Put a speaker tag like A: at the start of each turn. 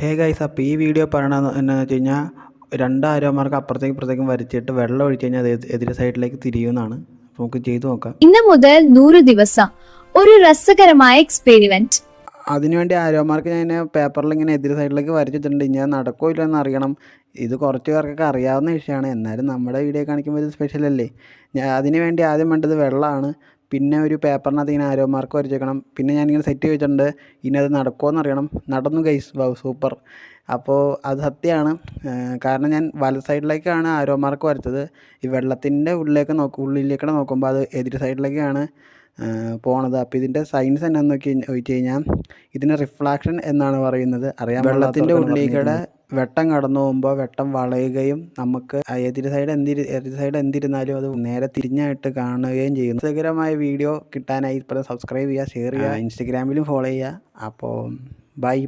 A: Hey guys, അപ്പോൾ ഈ video പറയണത് എന്നാന്ന് വെച്ച് കഴിഞ്ഞാൽ രണ്ട് ആരോമാർക്ക് അപ്പുറത്തേക്കും ഇപ്പുറത്തേക്കും വരച്ചിട്ട് വെള്ളം ഒഴിച്ച് കഴിഞ്ഞാൽ അത് എതിർ സൈഡിലേക്ക് തിരിയുന്നതാണ്. നമുക്ക് ചെയ്തു നോക്കാം.
B: ഇന്ന് മുതൽ 100 ദിവസം ഒരു രസകരമായ എക്സ്പെരിമെന്റ്.
A: അതിനുവേണ്ടി ആരോമാർക്ക് ഞാൻ പേപ്പറിൽ ഇങ്ങനെ എതിർ സൈഡിലേക്ക് വരച്ചിട്ടുണ്ട്. ഇനി അത് നടക്കോ ഇല്ലെന്ന് അറിയണം. ഇത് കുറച്ച് പേർക്കൊക്കെ അറിയാവുന്ന വിഷയമാണ്, എന്നാലും നമ്മുടെ വീഡിയോ കാണിക്കുമ്പോൾ ഇത് സ്പെഷ്യൽ അല്ലേ. അതിന് വേണ്ടി ആദ്യം വേണ്ടത് വെള്ളമാണ്. പിന്നെ ഒരു പേപ്പറിനകത്ത് ഇങ്ങനെ ആരോ മാർക്ക് വരച്ചേക്കണം. പിന്നെ ഞാനിങ്ങനെ സെറ്റ് വെച്ചിട്ടുണ്ട്. ഇനി അത് നടക്കുമോ എന്നറിയണം. നടന്നു ഗൈസ്, വാവ് സൂപ്പർ. അപ്പോൾ അത് സത്യമാണ്. കാരണം ഞാൻ വലത് സൈഡിലേക്കാണ് ആരോ മാർക്ക് വരച്ചത്. ഈ വെള്ളത്തിൻ്റെ ഉള്ളിലേക്കാണ് നോക്കുമ്പോൾ അത് എതിർ സൈഡിലേക്കാണ് പോണത്. അപ്പോൾ ഇതിൻ്റെ സയൻസ് എന്നാന്ന് ചോദിച്ചു കഴിഞ്ഞാൽ ഇതിന് റിഫ്ലാക്ഷൻ എന്നാണ് പറയുന്നത്. അറിയാം, വെള്ളത്തിൻ്റെ ഉള്ളിലേക്കൂടെ വെട്ടം കടന്നു പോകുമ്പോൾ വെട്ടം വളയുകയും നമുക്ക് എതിർ സൈഡ് എന്തിരുന്നാലും അത് നേരെ തിരിഞ്ഞായിട്ട് കാണുകയും ചെയ്യും. രസകരമായ വീഡിയോ കിട്ടാനായി ഇപ്പോൾ സബ്സ്ക്രൈബ് ചെയ്യുക, ഷെയർ ചെയ്യുക, ഇൻസ്റ്റഗ്രാമിലും ഫോളോ ചെയ്യുക. അപ്പോൾ ബൈ.